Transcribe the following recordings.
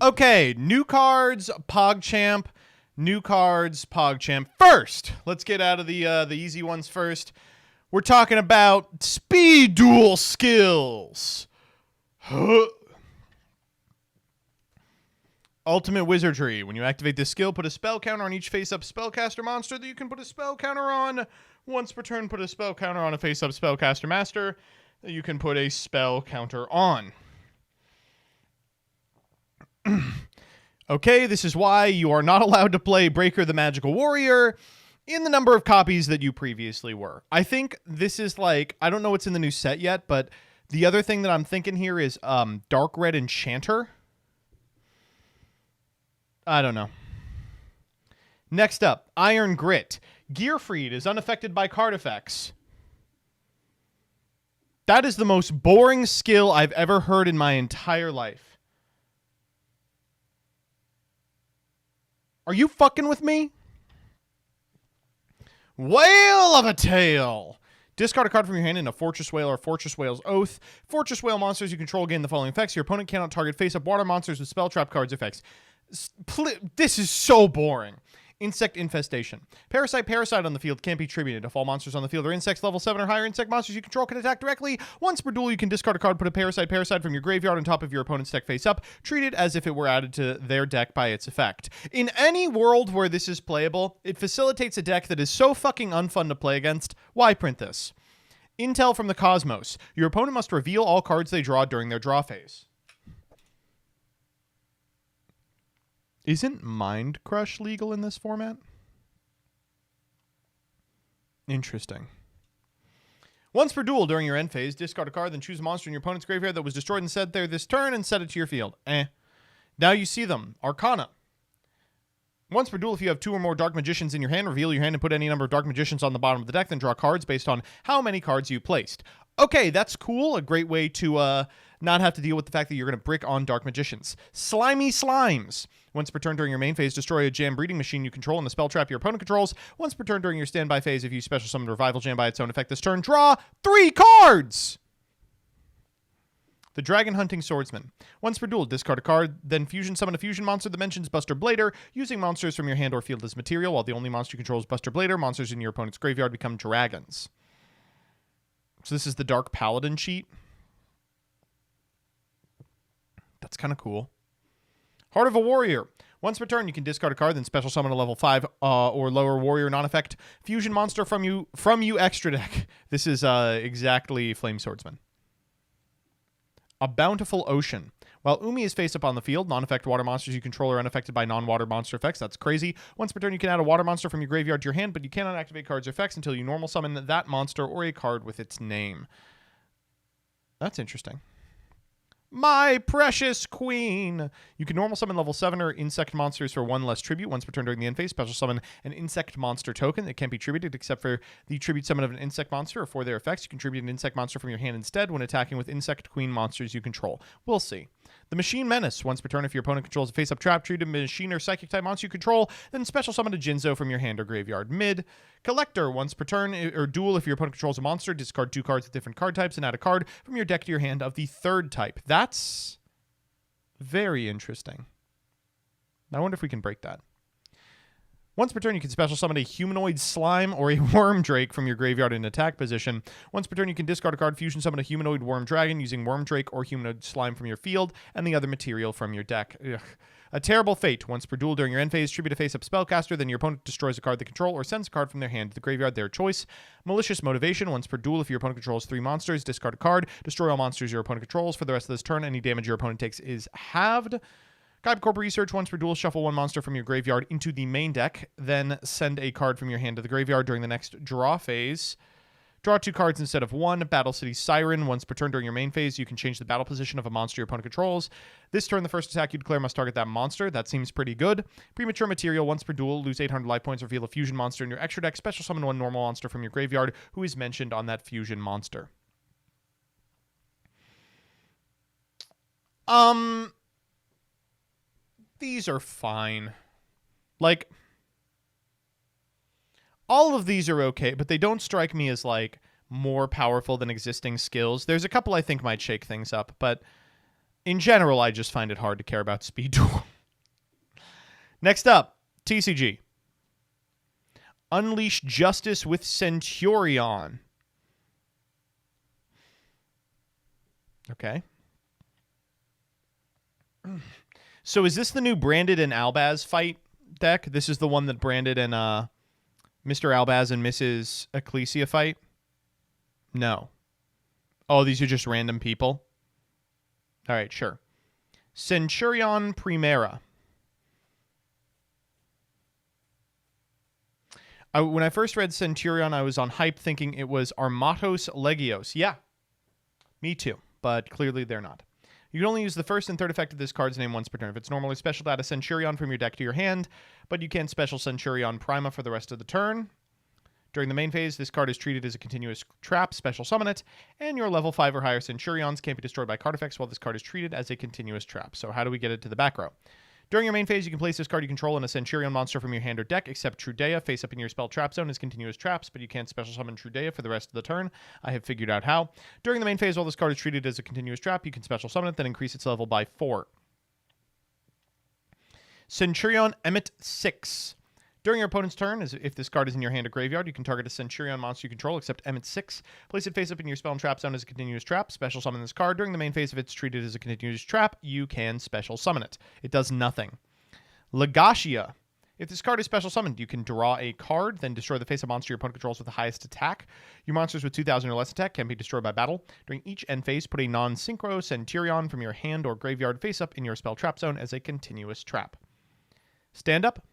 Okay, new cards, PogChamp. New cards, PogChamp. First, let's get out of the easy ones first. We're talking about speed duel skills. Ultimate Wizardry. When you activate this skill, put a spell counter on each face-up spellcaster monster that you can put a spell counter on. Once per turn, put a spell counter on a face-up spellcaster master that you can put a spell counter on. Okay, this is why you are not allowed to play Breaker the Magical Warrior in the number of copies that you previously were. I think this is like, I don't know what's in the new set yet, but the other thing that I'm thinking here is Dark Red Enchanter. I don't know. Next up, Iron Grit. Gearfried is unaffected by card effects. That is the most boring skill I've ever heard in my entire life. Are you fucking with me? Whale of a Tail. Discard a card from your hand in a Fortress Whale or Fortress Whale's Oath. Fortress Whale monsters you control gain the following effects. Your opponent cannot target face-up water monsters with spell trap cards effects. This is so boring. Insect Infestation. Parasite on the field can't be tributed. If all monsters on the field are insects level 7 or higher, insect monsters you control can attack directly. Once per duel, you can discard a card, put a Parasite from your graveyard on top of your opponent's deck face up. Treat it as if it were added to their deck by its effect. In any world where this is playable, it facilitates a deck that is so fucking unfun to play against. Why print this? Intel from the Cosmos. Your opponent must reveal all cards they draw during their draw phase. Isn't Mind Crush legal in this format? Interesting. Once per duel during your end phase, discard a card, then choose a monster in your opponent's graveyard that was destroyed and set there this turn and set it to your field. Now you see them. Arcana. Once per duel, if you have 2 or more Dark Magicians in your hand, reveal your hand and put any number of Dark Magicians on the bottom of the deck, then draw cards based on how many cards you placed. Okay, that's cool. A great way to not have to deal with the fact that you're going to brick on Dark Magicians. Slimy Slimes. Once per turn during your main phase, destroy a jam breeding machine you control and the spell trap your opponent controls. Once per turn during your standby phase, if you special summon Revival Jam by its own effect this turn, draw 3 cards! The Dragon Hunting Swordsman. Once per duel, discard a card, then fusion summon a fusion monster that mentions Buster Blader, using monsters from your hand or field as material. While the only monster you control is Buster Blader, monsters in your opponent's graveyard become dragons. So this is the Dark Paladin cheat. That's kind of cool. Heart of a Warrior. Once per turn, you can discard a card, then special summon a level 5 or lower warrior non-effect fusion monster from you extra deck. This is exactly Flame Swordsman. A Bountiful Ocean. While Umi is face up on the field, non-effect water monsters you control are unaffected by non-water monster effects. That's crazy. Once per turn, you can add a water monster from your graveyard to your hand, but you cannot activate cards or effects until you normal summon that monster or a card with its name. That's interesting. My Precious Queen. You can normal summon level 7 or insect monsters for 1 less tribute. Once per turn during the end phase, special summon an insect monster token that can't be tributed except for the tribute summon of an insect monster or for their effects. You can tribute an insect monster from your hand instead when attacking with insect queen monsters you control. We'll see. The Machine Menace. Once per turn, if your opponent controls a face-up trap, treat a machine or psychic type monster you control, then special summon a Jinzo from your hand or graveyard. Mid. Collector. Once per turn or duel, if your opponent controls a monster, discard 2 cards with different card types and add a card from your deck to your hand of the 3rd type. That's very interesting. I wonder if we can break that. Once per turn, you can special summon a humanoid slime or a worm drake from your graveyard in attack position. Once per turn, you can discard a card, fusion summon a humanoid worm dragon using worm drake or humanoid slime from your field and the other material from your deck. Ugh. A Terrible Fate. Once per duel during your end phase, tribute a face-up spellcaster, then your opponent destroys a card they control or sends a card from their hand to the graveyard, their choice. Malicious Motivation. Once per duel, if your opponent controls 3 monsters, discard a card, destroy all monsters your opponent controls. For the rest of this turn, any damage your opponent takes is halved. Guide Corp Research. Once per duel, shuffle 1 monster from your graveyard into the main deck, then send a card from your hand to the graveyard during the next draw phase. Draw 2 cards instead of 1. Battle City Siren. Once per turn during your main phase, you can change the battle position of a monster your opponent controls. This turn, the first attack you declare must target that monster. That seems pretty good. Premature Material. Once per duel, lose 800 life points, reveal a fusion monster in your extra deck. Special summon 1 normal monster from your graveyard who is mentioned on that fusion monster. These are fine. Like, all of these are okay, but they don't strike me as, like, more powerful than existing skills. There's a couple I think might shake things up, but In general, I just find it hard to care about Speed Duel. Next up, TCG. Unleash Justice with Centurion. Okay. So is this the new Branded and Albaz fight deck? This is the one that Branded and Mr. Albaz and Mrs. Ecclesia fight? No. Oh, these are just random people? All right, sure. Centurion Primera. When I first read Centurion, I was on hype thinking it was Armatos Legios. Yeah, me too, but clearly they're not. You can only use the first and third effect of this card's name once per turn. If it's normally special to add a Centurion from your deck to your hand, but you can't special Centurion Prima for the rest of the turn. During the main phase, this card is treated as a continuous trap, special summon it, and your level 5 or higher Centurions can't be destroyed by card effects while this card is treated as a continuous trap. So how do we get it to the back row? During your main phase, you can place this card you control in a Centurion monster from your hand or deck, except Trudea, face up in your spell trap zone as continuous traps, but you can't special summon Trudea for the rest of the turn. I have figured out how. During the main phase, while this card is treated as a continuous trap, you can special summon it, then increase its level by 4. Centurion Emmet 6. During your opponent's turn, if this card is in your hand or graveyard, you can target a Centurion monster you control, except Emmet 6. Place it face up in your spell and trap zone as a continuous trap. Special summon this card. During the main phase, if it's treated as a continuous trap, you can special summon it. It does nothing. Legacia. If this card is special summoned, you can draw a card, then destroy the face-up monster your opponent controls with the highest attack. Your monsters with 2,000 or less attack can be destroyed by battle. During each end phase, put a non-synchro Centurion from your hand or graveyard face-up in your spell trap zone as a continuous trap. Stand up.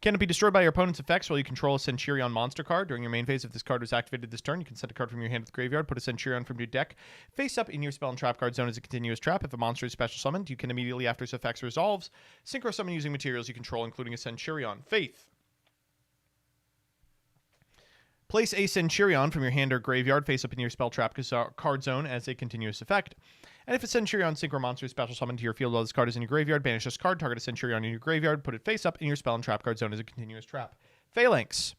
Cannot be destroyed by your opponent's effects while you control a Centurion monster card. During your main phase, if this card was activated this turn, you can send a card from your hand to the graveyard, put a Centurion from your deck, face up in your spell and trap card zone as a continuous trap. If a monster is special summoned, you can immediately after its effects resolves, synchro summon using materials you control, including a Centurion. Faith. Place a Centurion from your hand or graveyard face up in your spell trap card zone as a continuous effect. And if a Centurion synchro monster is special summoned to your field while this card is in your graveyard, banish this card, target a Centurion in your graveyard, put it face up in your spell and trap card zone as a continuous trap. Phalanx.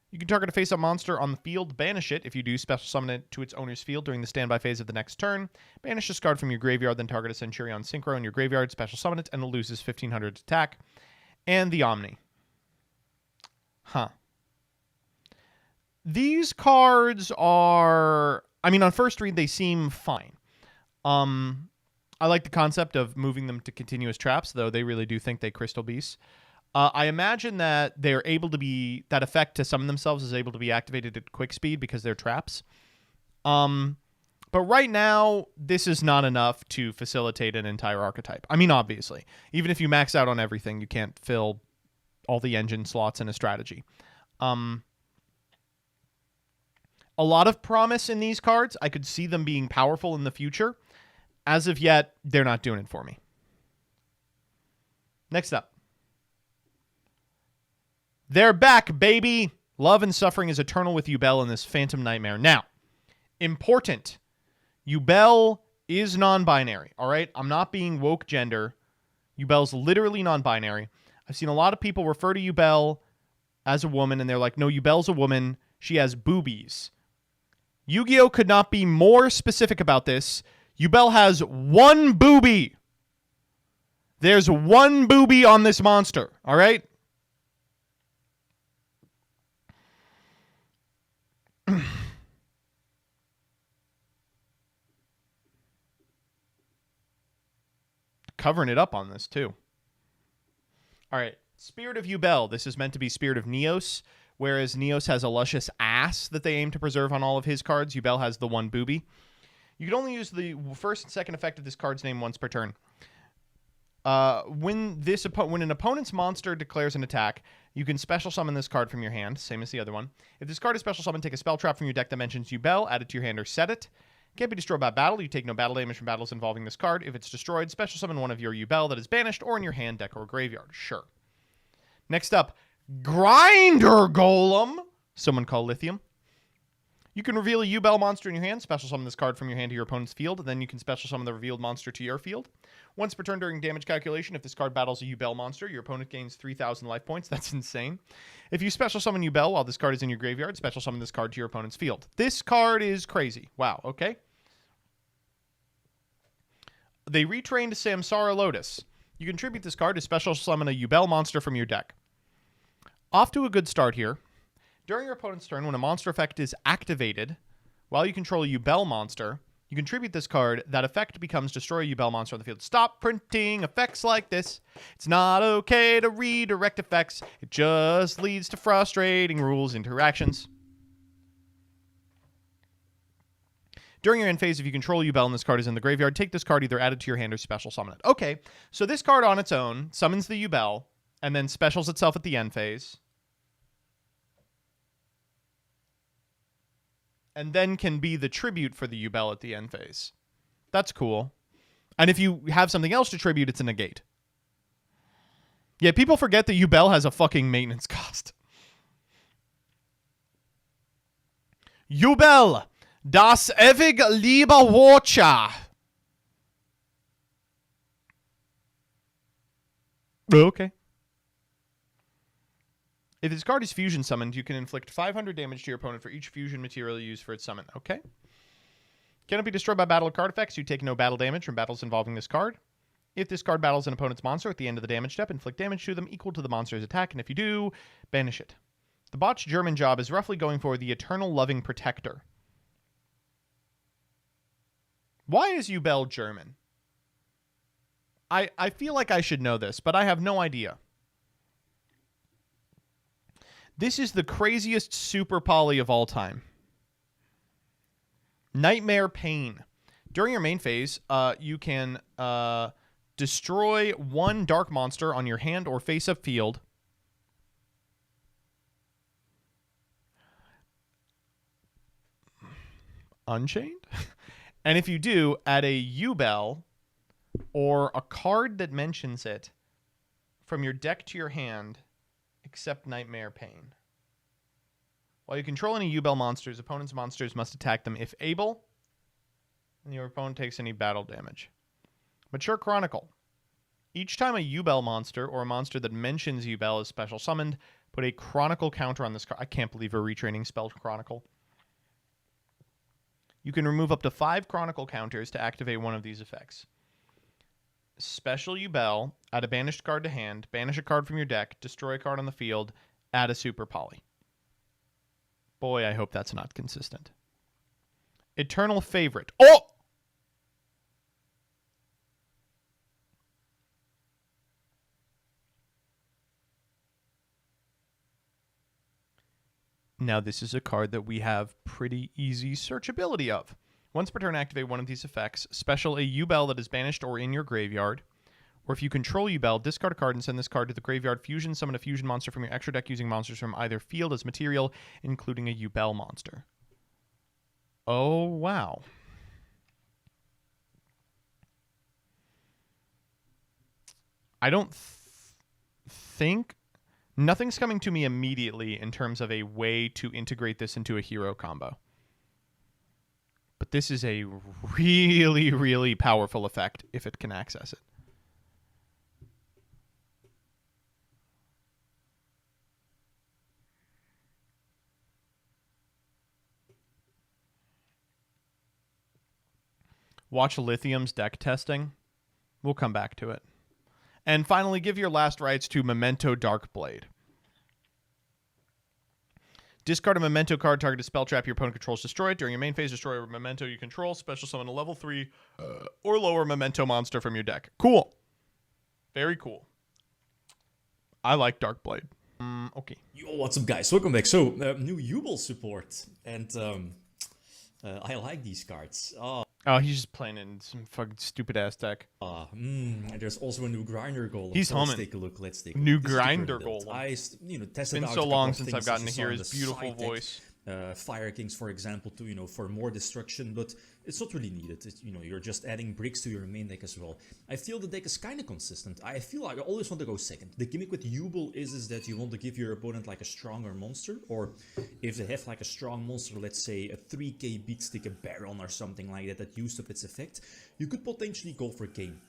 You can target a face-up monster on the field, banish it. If you do, special summon it to its owner's field during the standby phase of the next turn. Banish this card from your graveyard, then target a Centurion synchro in your graveyard, special summon it, and it loses 1,500 attack. And the Omni. Huh. These cards are... I mean, on first read, they seem fine. I like the concept of moving them to continuous traps, though they really do think they crystal beasts. I imagine that they're able to be... that effect to summon themselves is able to be activated at quick speed because they're traps. But right now, this is not enough to facilitate an entire archetype. I mean, obviously. Even if you max out on everything, you can't fill all the engine slots in a strategy. A lot of promise in these cards. I could see them being powerful in the future. As of yet, they're not doing it for me. Next up. They're back, baby! Love and suffering is eternal with Yubel in this Phantom Nightmare. Now, important. Yubel is non-binary, all right? I'm not being woke gender. Yubel's literally non-binary. I've seen a lot of people refer to Yubel as a woman, and they're like, no, Yubel's a woman. She has boobies. Yu-Gi-Oh! Could not be more specific about this. Yubel has one boobie. There's one boobie on this monster, all right? Covering it up on this, too. All right. Spirit of Yubel. This is meant to be Spirit of Neos, whereas Neos has a luscious ass that they aim to preserve on all of his cards. Yubel has the one boobie. You can only use the first and second effect of this card's name once per turn. When an opponent's monster declares an attack, you can special summon this card from your hand, same as the other one. If this card is special summoned, take a spell trap from your deck that mentions Yubel, add it to your hand or set it. Can't be destroyed by battle. You take no battle damage from battles involving this card. If it's destroyed, special summon one of your Yubel that is banished or in your hand, deck, or graveyard. Sure. Next up, Grinder Golem. Someone call Lithium. You can reveal a Yubel monster in your hand, special summon this card from your hand to your opponent's field, then you can special summon the revealed monster to your field. Once per turn during damage calculation, if this card battles a Yubel monster, your opponent gains 3,000 life points. That's insane. If you special summon Yubel while this card is in your graveyard, special summon this card to your opponent's field. This card is crazy. Wow, okay. they retrained Samsara Lotus. You contribute this card to special summon a Yubel monster from your deck. Off to a good start here. During your opponent's turn, when a monster effect is activated, while you control a Yubel monster, you contribute this card. That effect becomes destroy a Yubel monster on the field. Stop printing effects like this. It's not okay to redirect effects. It just leads to frustrating rules interactions. During your end phase, if you control Yubel and this card is in the graveyard, take this card, either add it to your hand or special summon it. Okay, so this card on its own summons the Yubel and then specials itself at the end phase. And then can be the tribute for the Yubel at the end phase. That's cool. And if you have something else to tribute, it's a negate. Yeah, people forget that Yubel has a fucking maintenance cost. Yubel, das ewig liebe Watcher. Okay. If this card is fusion summoned, you can inflict 500 damage to your opponent for each fusion material you use for its summon. Okay. Cannot be destroyed by battle or card effects. You take no battle damage from battles involving this card. If this card battles an opponent's monster at the end of the damage step, inflict damage to them equal to the monster's attack, and if you do, banish it. The botched German job is roughly going for the Eternal Loving Protector. Why is Yubel German? I feel like I should know this, but I have no idea. This is the craziest super poly of all time. Nightmare Pain. During your main phase, you can destroy one dark monster on your hand or face-up field. Unchained? And if you do, add a Yubel or a card that mentions it from your deck to your hand, except Nightmare Pain. While you control any Yubel monsters, opponent's monsters must attack them if able, and your opponent takes any battle damage. Mature Chronicle. Each time a Yubel monster or a monster that mentions Yubel is special summoned, put a Chronicle counter on this card. I can't believe we're retraining spell Chronicle. You can remove up to 5 Chronicle counters to activate one of these effects. Special Yubel, add a banished card to hand, banish a card from your deck, destroy a card on the field, add a super poly. Boy, I hope that's not consistent. Eternal Favorite. Oh! Now this is a card that we have pretty easy searchability of. Once per turn, activate one of these effects. Special a Yubel that is banished or in your graveyard. Or if you control Yubel, discard a card and send this card to the graveyard. Fusion summon a fusion monster from your extra deck using monsters from either field as material, including a Yubel monster. Oh, wow. I don't think... Nothing's coming to me immediately in terms of a way to integrate this into a hero combo. But this is a really, really powerful effect if it can access it. Watch Lithium's deck testing. We'll come back to it. And finally, give your last rites to Memento Darkblade. Discard a Memento card, target a spell trap your opponent controls, destroy it. During your main phase, destroy a Memento you control. Special summon a level 3 or lower Memento monster from your deck. Cool. Very cool. I like Darkblade. Okay. Yo, what's up, guys? Welcome back. So, new Yubel support. And I like these cards. Oh, he's just playing in some fucking stupid-ass deck. And there's also a new Grinder Golem. He's humming. Let's take a look. New Grinder Golem. I, tested it's been out so a long couple of since things I've gotten to as you hear saw in his the beautiful side deck. voice. Fire Kings, for example, to for more destruction, but it's not really needed. You're just adding bricks to your main deck as well. I feel the deck is kind of consistent. I feel like I always want to go second. The gimmick with Yubel is that you want to give your opponent like a stronger monster, or if they have like a strong monster, let's say a 3k beatstick, a Baron or something like that used up its effect, you could potentially go for game.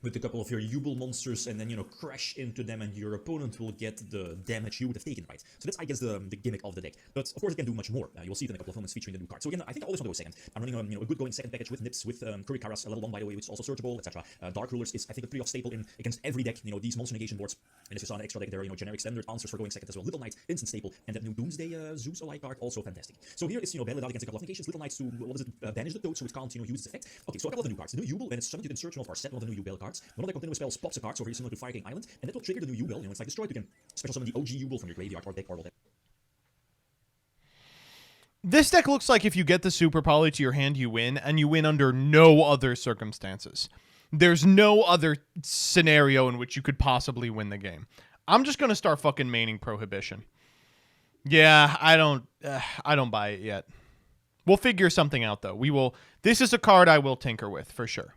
with a couple of your Yubel monsters and then, crash into them and your opponent will get the damage you would have taken, right? So that's, I guess, the gimmick of the deck. But, of course, it can do much more. You'll see it in a couple of moments featuring the new card. So, again, I think I always want to go second. I'm running a good going second package with Nips, with Kurikaras, a level 1, by the way, which is also searchable, etc. Dark Rulers is, I think, a pretty off staple in against every deck, these monster negation boards. And as you saw in the extra deck, there are, generic standard answers for going second as well. Little Knight, instant staple, and that new Doomsday Zeus alike card, also fantastic. So here is, battle it out against a couple of negations. Little Knights to, banish the toad so it can't, use its effect. Okay, so a couple of the new cards. The new Yubel, when it's summoned, you can search one of our set, one of the new Yubel cards. One of the continuous spells pops a card, so very similar to Fire King Island, and that will trigger the new Yubel. It's like destroyed. You can special summon the OG Yubel from your graveyard or deck or whatever. This deck looks like if you get the Super Poly to your hand, you win, and you win under no other circumstances. There's no other scenario in which you could possibly win the game. I'm just going to start fucking maining Prohibition. Yeah, I don't buy it yet. We'll figure something out, though. This is a card I will tinker with, for sure.